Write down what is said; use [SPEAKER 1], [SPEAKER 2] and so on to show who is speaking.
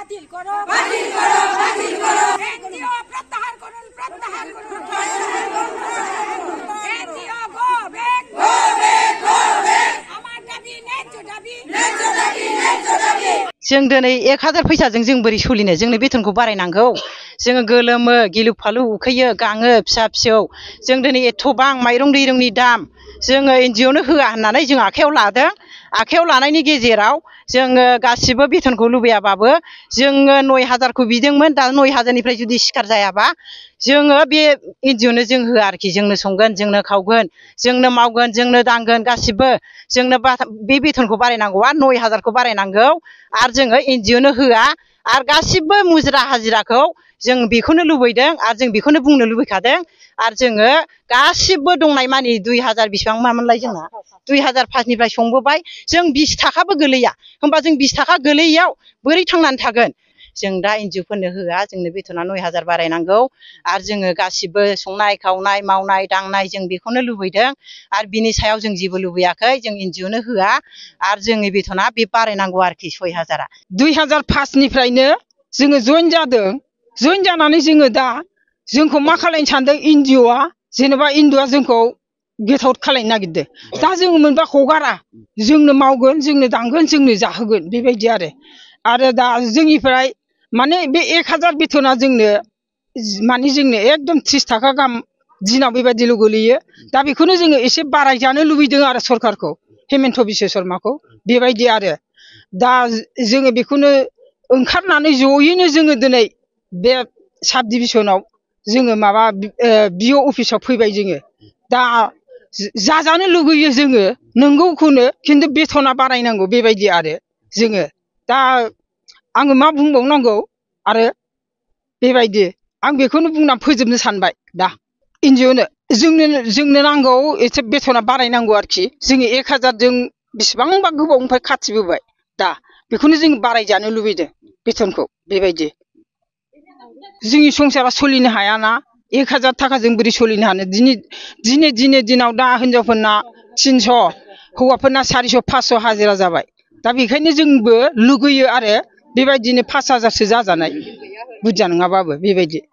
[SPEAKER 1] বাতিল করো বাতিল করো বাতিল করো এনজিও প্রত্যাহার করুন এনজিও গো ব্যাক আমার দাবি ন্যায্য দাবি
[SPEAKER 2] जों दिनै 1000 फैसाजों जों बोरै सोलिनो जोंनो बेथनखौ बारायनांगौ जोङो गोलोमो गिलु फालु उखैयो गाङो फिसा फिसौ जों दिनै एथ'बां माइरं दैरंनि दाम जोङो एनजिअनो होआ होननानै जों आखायाव लादों आखायाव लानायनि गेजेराव जोङो गासिबो बेथनखौ लुबैयाबाबो जोङो 9000 खौ बिदोंमोन दा 9000 निफ्राय जुदि सिखार जायाबा जोङो बे एनजिअनो जों होआ आरोखि जोंनो संगोन जोंनो खावगोन जोंनो मावगोन जोंनो दांगोन गासिबो जोंनो बे बेथनखौ बारायनांगौआ 9000 खौ बारायनांगौ आरो जोङो एनजिअनो होआ आरो गासिबो मुजिरा हाजिराखौ जों बेखौनो लुबैदों आरो जों बेखौनो बुंनो लुबैखादों आरो जोङो गासिबो दंनाय मानि 2000 बेसेबां मामोनलाय जोंना 2005 निफ्राय संबोबाय जों 20 थाखाबो गोलैया होमबा जों 20 थाखा गोलैयाव बोरै थांनानै थागोन जों दा एनजिअफोरनो होआ जोंनो बेथना 9000 बारायनांगौ आरो जोङो गासिबो संनाय खावनाय मावनाय दांनाय जों बेखौनो लुबैदों आरो बिनि सायाव जों जेबो लुबैयाखै जों एनजिअनो होआ आरो जोंनि बेथना बे बारायनांगौ आरोखि 6000आ
[SPEAKER 3] 2005 निफ्रायनो जोङो जइन जादों जइन जानानै जोङो दा जोंखौ मा खालायनो सानदों एनजिअआ जेनेबा एनजिअआ जोंखौ गेट आउट खालायनो नागिरदों दा जोङो मोनबा हगारा जोंनो मावगोन जोंनो दांगोन जोंनो जाहोगोन बेबायदि आरो दा जोंनिफ्राय माने बे 1000 बेथना जोंनो माने जोंनो एकदम 30 थाखा गाहाम दिनाव बेबायदिल' गोलैयो दा बेखौनो जोङो एसे बारायजानो लुबैदों आरो सरखारखौ हेमन्त बिश्व शर्माखौ बेबायदि आरो दा जोङो बेखौनो ओंखारनानै जयैनो जोङो दिनै बे साब डिभिजनाव जोङो माबा बिअ अफिसाव फैबाय जोङो दा जाजानो लुगैयो जोङो नंगौखौनो खिन्थु बेथना बारायनांगौ बेबायदि आरो जोङो दा आङो मा बुंबावनांगौ आरो बेबायदि आं बेखौनो बुंना फोजोबनो सानबाय दा एनजिअनो जोंनो नांगौ एसे बेथना बारायनांगौ आरोखि जोङो 1000 जों बेसेबांबा गोबावनिफ्राय खाथिबोबाय दा बेखौनो जों बारायजानो लुबैदों बेथनखौ बेबायदि जोंनि संसारा सोलिनो हायाना 1000 थाखाजों बोरै सोलिनो हानो दिनाव दा हिनजावफोरना 300 हौवाफोरना 400 500 हाजिरा जाबाय दा बेखायनो जोंबो लुगैयो आरो बेबायदिनो 5000सो जाजानाय बुरजा नङाबाबो बेबायदि